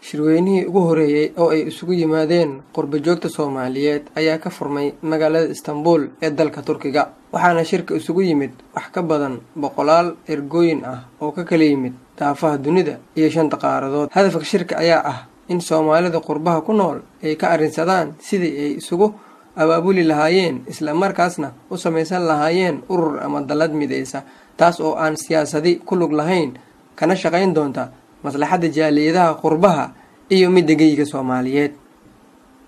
shirweynihii ugu horeeyay oo ay isugu yimaadeen qurba joogta Soomaaliyeed ayaa ka furmay magaalada Istanbul ee dalka Turkiga waxaana shirka isugu yimid wax ka badan 100 ergooyin ah oo ka kala yimid daafaha dunida iyo 5 qaaradood. Hadafka shirka ayaa ah in Soomaalida qurbaha ku nool ay ka arinsadaan sidii ay isugu abaabuli lahaayeen isla markaasna u samaysan lahaayeen urur ama dalad midaysa taas oo aan siyaasadi ku lug lahayn kana shaqayn doonta maslaxada jaaliyadaha qurbaha iyo midagayga Soomaaliyeed.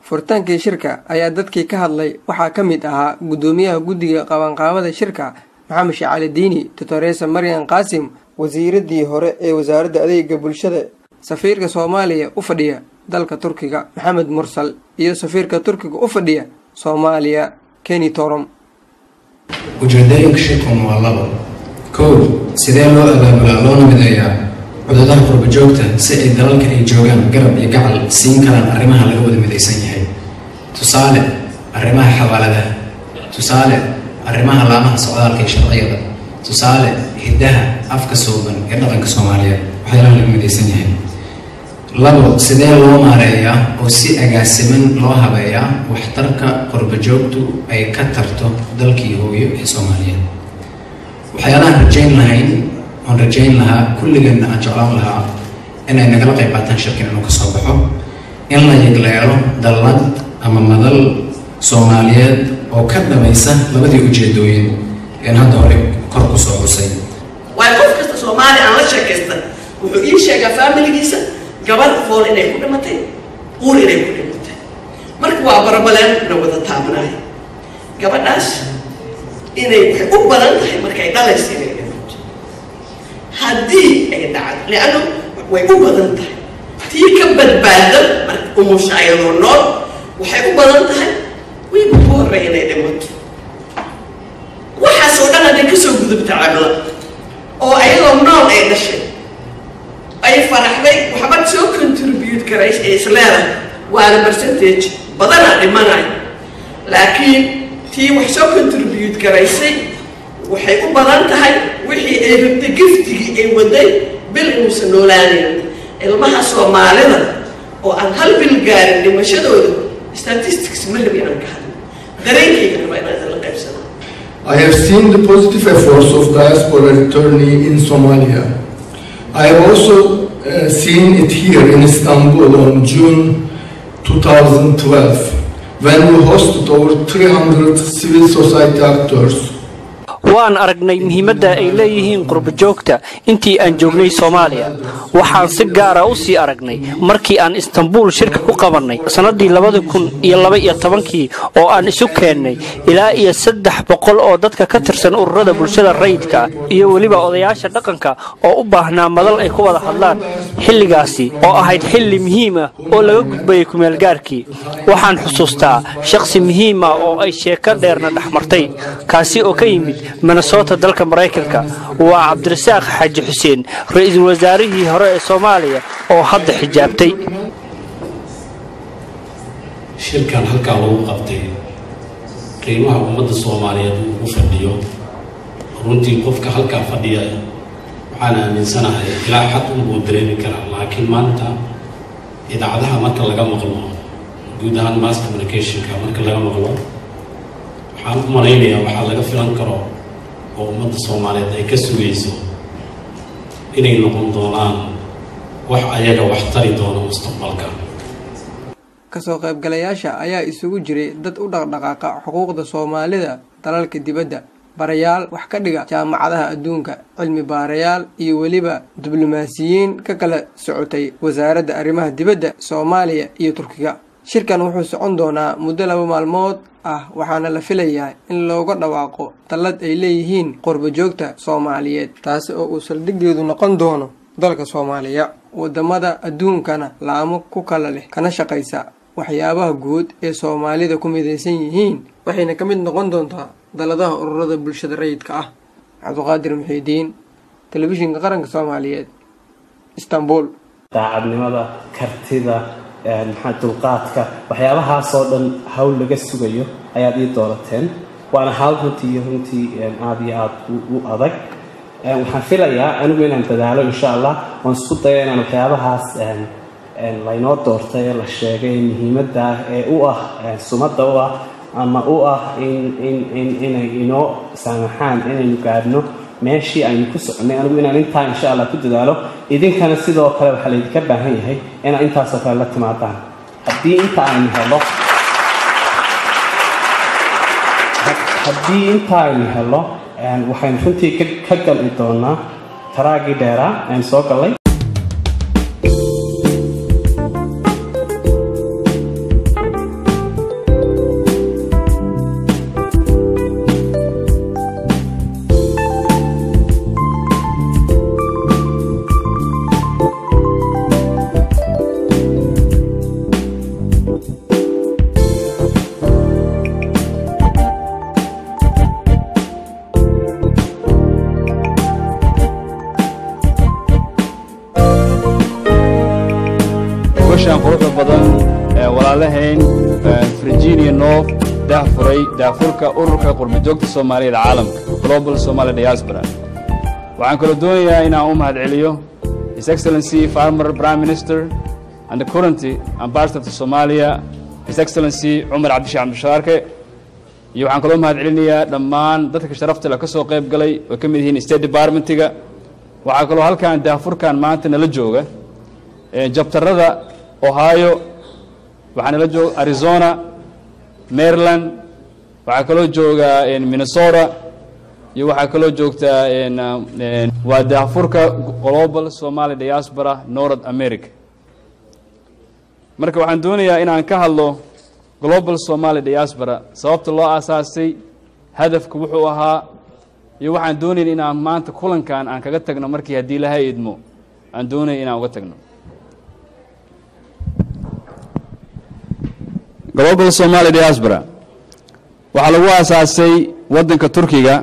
Furtaankii shirka ayaa dadkii ka hadlay waxaa ka mid ahaa gudoomiyaha guddiga qabanqaabada shirka Maxamed Cali Diini, Dr. Maryam Qaasim, wasiiradii hore ee wasaaradda adeegga bulshada, safiirka Soomaaliya u fadhiya dalka Turkiga Maxamed Mursal iyo safiirka Turkiga u fadhiya Soomaaliya Kenny Torom. ujeedooyinka shirkan waa labo. kow, sidee loo abaabulaa loona mideeyaa cudurada qurba joogta si ay dalalka ay joogaan garab iyo gacal siin karaan arrimaha laga wada midaysan yahay. tusaale, arrimaha xawaaladaha. tusaale, arrimaha laamaha socdaalka iyo sharciyada. tusaale, hidaha afka suuban ee dhaqanka Soomaaliyeed waxyaalaha laga midaysan yahay. labo, sidee loo maareeyaa oo si agaasiman loo habeeyaa waxtarka qurba joogtu ay ka tarto dalkii hooyo ee Soomaaliyeed. waxyaalaha rajayn lahaa kulligeena aan jeclaan lahaa inay nagala qayb qaataan shirkan inuu ka soo baxo in la yegleelo dallad ama madal Soomaaliyeed oo ka dhamaysa labadii ujeedooyin ee hadda hore kor ku soo xusay. waa qof kasta Soomaali aan la sheekaysta wuxuu ii sheegaa familigiisa gabar fool inay ku dhimatay uur inay ku dhimatay marka waa barabaleen na wada taabanaay gabadhaas inay u badan tahay markay dhalayso inay dhimato haddii ay dhacdo leanno way u badan tahay tii ka badbaada marka umusha ayadoo nool waxay u badan tahay wiigu ku horreeya inay dhimato waxaasoo dhan hadday kasoo gudubta cabla oo ayadoo nool ay dhashay ay faraxday waxba soo contribute karays ee isleedahay waana percentage badanaa dhimanayo laakiin tii wax soo contribute karaysay waxay u badan tahay wixii ay rabtay giftigii ay waday bil uusan noolaanayn ilmaha Soomaalida oo aan hal bil gaarin dhimashadooda statistics ma rabi inaan ka hadlo dareenkayga raba inaan la qaybsano. I have seen the positive efforts of diaspora returning in Somalia. I have also seen it here in Istanbul on June 2012 when we hosted over 300 civil society actors. waan aragnay muhiimadda ay leeyihiin qurba joogta intii aan joognay Soomaaliya waxaan si gaar ah u sii aragnay markii aan Istanbul shirka ku qabanay sanadii 2012 oo aan isu keenay ilaa iyo 300 oo dadka ka tirsan ururada bulshada rayidka iyo waliba odayaasha dhaqanka oo u baahnaa madal ay ku wada hadlaan xilligaasi oo ahayd xilli muhiim ah oo laga gudbay ku meel gaarkii waxaan xusuustaa shakhsi muhiim ah oo ay sheeko dheerna dhaxmartay kaasi oo ka yimid Minnesota dalka Mareykanka waa Cabdirasaaq Xaaji Xuseen ra'iisul wasaarihii hore ee Soomaaliya oo hadda xijaabtay. shirkan halkaa lagu qabtay qiimaha ummadda Soomaaliyeed uu fadhiyo runtii qofka halkaa fadhiya waxaan aaminsanahay ilaa xad uu dareemi karaa laakiin maanta idaacadaha marka laga maqlo guud ahaan mass communicationka marka laga maqlo waxaan u malaynayaa waxaa laga filan karo oo ummadda Soomaaliyeed ay ka sugayso inay noqon doonaan wax ayaga wax tari doona mustaqbalka. kasoo qaybgalayaasha ayaa isugu jiray dad u dhaqdhaqaaqa xuquuqda Soomaalida dalalka dibadda, barayaal wax ka dhiga jaamacadaha adduunka, cilmi baarayaal iyo waliba diblomaasiyiin ka kala socotay wasaaradda arrimaha dibadda Soomaaliya iyo Turkiga. shirkan wuxuu socon doonaa muddo 2 maalmood ah waxaana la filayaa in looga dhawaaqo dalad ay leeyihiin qurba joogta Soomaaliyeed taas oo uu saldhigeedu noqon doono dalka Soomaaliya. wadamada adduunkana laamo ku kala leh kana shaqaysa waxyaabaha guud ee Soomaalida ku midaysan yihiin waxayna ka mid noqon doontaa daladaha ururada bulshada rayidka ah. Cabduqaadir Muxiidiin, telefishinka qaranka Soomaaliyeed, Istanbul. daacadnimada kartida dulqaadka waxyaabahaas oo dhan hawl laga sugayo ayaad ii doorateen waana hawl runtii aad iyo aad u adag waxaan filayaa anigu inaan dadaalo insha Allah waan isku dayo inaan waxyaabahaas laynoo doortay ee la sheegay muhiimadda ee u ah sumadda u ah ama u ah inay inoo saamaxaan inaynu gaadhno meeshii aynu ku soconay anigu inaan intaa insha allah ku dadaalo idinkana sidoo kale waxaa laydinka baahan yahay inaad intaasoo kale la timaadaan haddii inta aynu helo waxaynu runtii ka gali doonaa taraagii dheeraa aan soo gallay quruxda badan walaalahayn Virginia North daafurka ururka qurbajoogta Soomaaliyeed caalamka Global Somali Diaspora waxaan kala doonayaa inaan u mahadceliyo His Excellency Former Prime Minister and the current Ambassador to Somalia His Excellency Umar Abdishah Abdishaarke iyo waxaan kala mahadcelinayaa dhammaan dadka sharafta leh ka soo qayb galay oo ka mid yihiin State Department-ga waxaa kaloo halkaan daafurkan maanta nala jooga jabtarada Ohio waxaan la joogaa Arizona Maryland waxaa kaloo jooga Minnesota iyo waxaa kaloo joogta waa daafurka Global Somali Diaspora North America marka waxaan doonayaa inaan ka hadlo Global Somali Diaspora sababta loo aasaasay hadafku wuxuu ahaa iyo waxaan doonayaa inaan maanta kulankan aan kaga tagno markii hadii la hay'idmo aan doonayaa inaan uga tagno Global Somali Diaspora waxaa lagu aasaasay waddanka Turkiga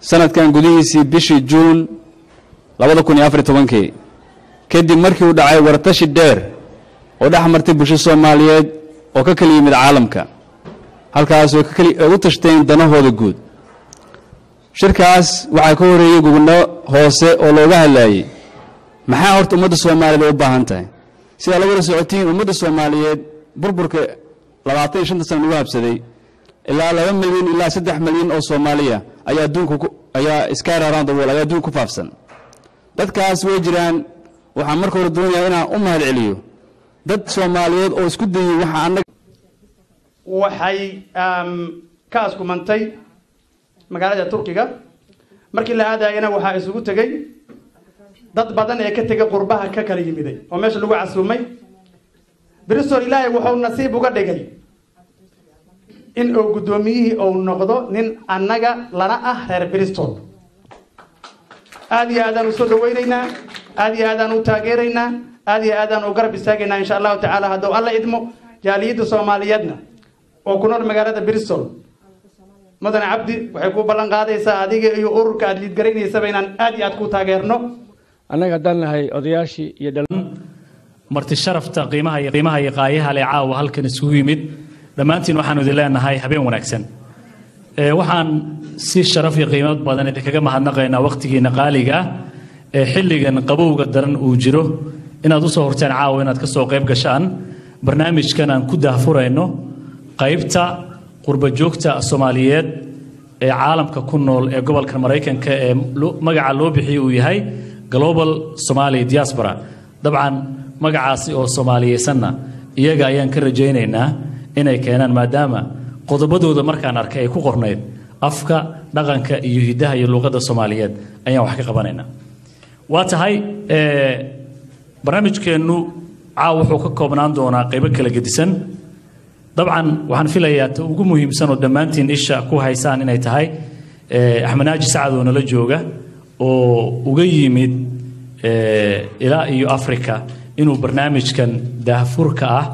sanadkan gudihiisii bishii June 2014 kadib markii uu dhacay wartashi dheer oo dhaxmartay bulshada Soomaaliyeed oo ka kala yimid caalamka halkaas oo u tashteen danahooda guud shirkaas waxaa ka horeeyay gubno hoose oo looga hadlayay maxaa horta ummadda Soomaaliyeed u baahan tahay sida lagu socotiin ummadda Soomaaliyeed burburka 25 sano ugu habsaday ilaa 2 milyan ilaa 3 milyan oo Soomaaliya ayaa adduunka ayaa iska around the world ayaa adduunka ku faafsan dadkaas way jiraan waxaan marka hore doonayaa inaan u mahadceliyo dad Soomaaliyeed oo isku dayay waxa anaga waxay ka askumantay magaalada Turkiga markii la aadayna waxa isugu tagay dad badan ee ka tagay qurbaha ka kala yimiday oo meesha lagu casuumay Bristol ilaahay wuxuu nasiib uga dhigay in uu gudoomiyihii uu noqdo nin annaga lana ah reer Bristol aad iyo aad aan u soo dhaweynaynaa aad iyo aad aan u taageeraynaa aad iyo aad aan u garab istaagaynaa insha Allah ta'ala hadduu alla idmo jaaliyada Soomaaliyeedna oo ku nool magaalada Bristol Madan Abdi waxay ku ballan qaadaysaa adiga iyo ururka aad liid garaynaysaa inaan aad iyo aad ku taageerno annaga haddaan nahay odayaashii iyo marti sharafta qiimaha iyo qaayaha le caawa halkan isugu yimid dhammaantiin waxaan idin leenahay habeen wanaagsan waxaan si sharaf iyo qiimo badan idinkaga mahadnaqaynaa waqtigiina qaaliga ah ee xilligan qabowga daran uu jiro inaad u soo horteen caawa inaad ka soo qayb gashaan barnaamijkan aan ku daafurayno qaybta qurba joogta Soomaaliyeed ee caalamka ku nool ee gobolka Mareykanka ee magaca loo bixiyay uu yahay Global Somali Diaspora dabcan magacaasi oo Soomaaliyeysanna iyaga ayaan ka rajaynaynaa inay keenaan maadaama qodobadooda markaan arkay ay ku qorneed afka dhaqanka iyo hidaha iyo luqadda Soomaaliyeed ayaan wax ka qabanaynaa waa tahay barnaamijkeenu caaw wuxuu ka koobnaan doonaa qaybo kala gedisan dabcan waxaan filayaa ta ugu muhiimsan oo dhammaantiin isha ku haysaan inay tahay Axmed Naaji Sacad oo nala jooga oo uga yimid ilaa iyo Afrika inuu barnaamijkan daafurka ah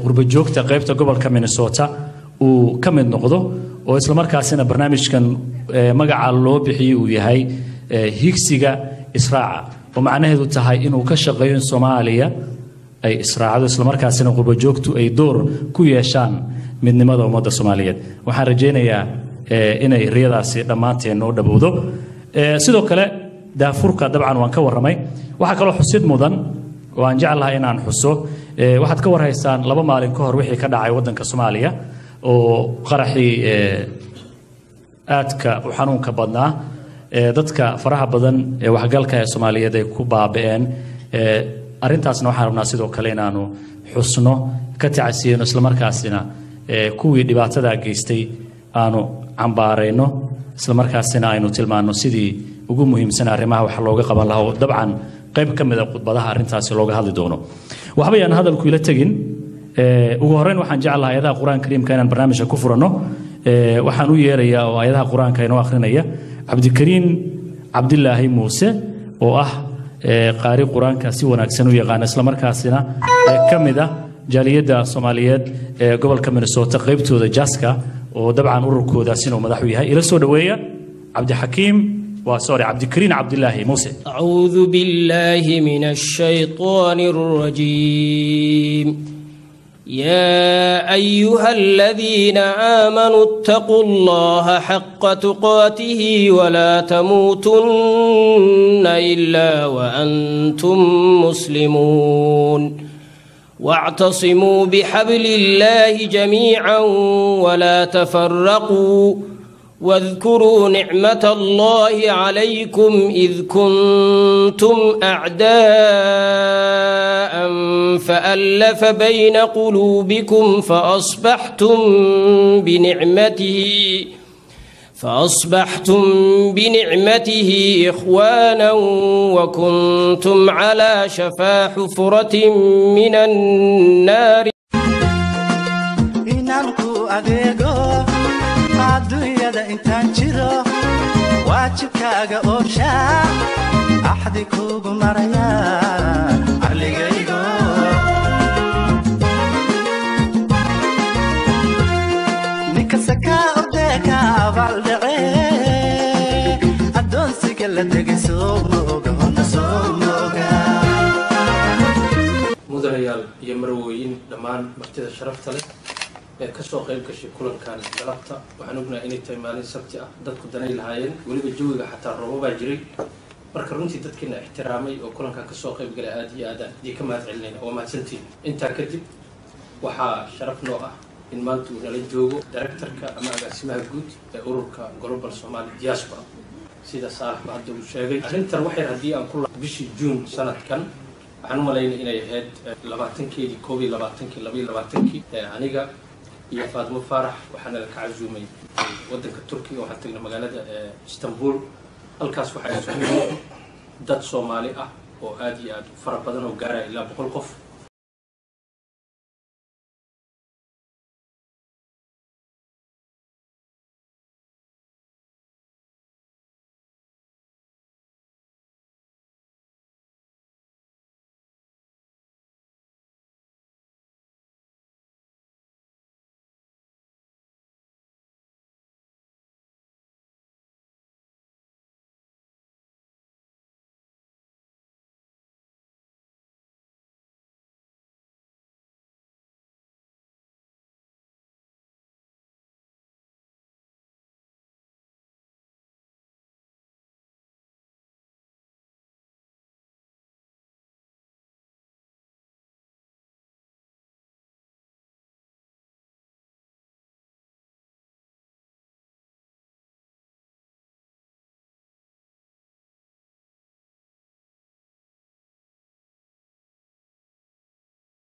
qurba joogta qaybta gobolka Minnesota uu ka mid noqdo oo isla markaasina barnaamijkan magaca loo bixiyay uu yahay higsiga israaca oo macnaheedu tahay inuu ka shaqeeyo in Soomaaliya ay israacado isla markaasina qurba joogtu ay door ku yeeshaan midnimada ummadda Soomaaliyeed waxaan rajaynayaa inay riyadaasi dhammaanteen oo dhabowdo sidoo kale daafurka dabcan waan ka waramay waxa kale xusid mudan oo aan jeclahay inaan xuso waxaad ka warhaysaan 2 maalin ka hor wixii ka dhacay waddanka Soomaaliya oo qaraxii aadka u xanuunka badnaa dadka faraha badan ee waxgalka ee Soomaaliyeed ay ku baaba'een arrintaasna waxaan rabnaa sidoo kale inaanu xusno ka tacsiino isla markaasina kuwii dhibaatada geystay aanu cambaarayno isla markaasina aynu tilmaano sidii ugu muhiimsan arrimaha wax looga qaban lahaa dabcan qayb ka mid ah khudbadaha arrintaasi looga hadli doono waxba yaan hadalku ila tagin ugu horeyn waxaan jeclahay ayadaha quraanka kariimka inaan barnaamijka ku furano waxaan u yeerayaa oo ayadaha quraanka inoo akhrinaya cabdikariin cabdilaahi muuse oo ah qaari quraanka si wanaagsan u yaqaan isla markaasina ka mid ah jaaliyadda Soomaaliyeed ee gobolka Minnesota qaybtooda Jaska oo dabcan ururkoodaasina uu madax u yahay ila soo dhaweeya cabdixakiim وسوري عبد الكريم عبد الله موسى. أعوذ بالله من الشيطان الرجيم. يا أيها الذين آمنوا اتقوا الله حق تقاته ولا تموتن إلا وأنتم مسلمون واعتصموا بحبل الله جميعا ولا تفرقوا واذكروا نعمة الله عليكم إذ كنتم أعداء فألف بين قلوبكم فأصبحتم بنعمته إخوانا وكنتم على شفا حفرة من النار adduunyada intaan jiro waajibkaaga oobshaa axdi kuugu maraya arligaygo ninkasta kaa ordeeka abaaldhace addoonsiga la tegay soo mooga honta soo mooga mudanayaal iyo marwooyin dhammaan martida sharafta leh kasoo qayb gashay kulankan galabta waxaan ognahay inay tahay maalin sabti ah dadku danay lahaayeen weliba jawiga xataa roobabaa jiray marka runtii dadkiina ixtiraamay oo kulankan kasoo qayb galay aad iyo aad idii ka mahad celinayna waa mahadsantiin intaa kadib waxaa sharaf noo ah in maanta uu nala joogo directorka ama agaasimaha guud ee ururka Global Somali Diaspora sida Saalax hadda uu sheegay arrintan waxay haddii aan ku bishii June sanadkan waxaan u malaynay inay ahayd 20-keedii 22-kii aniga iyo Faadmo Faarax waxaana la ka casuumay waddanka Turkiga waxaan tagnay magaalada Istanbul halkaas waxaa isugu yimid dad Soomaali ah oo aad iyo aad fara badan oo gaaraya ilaa 100 qof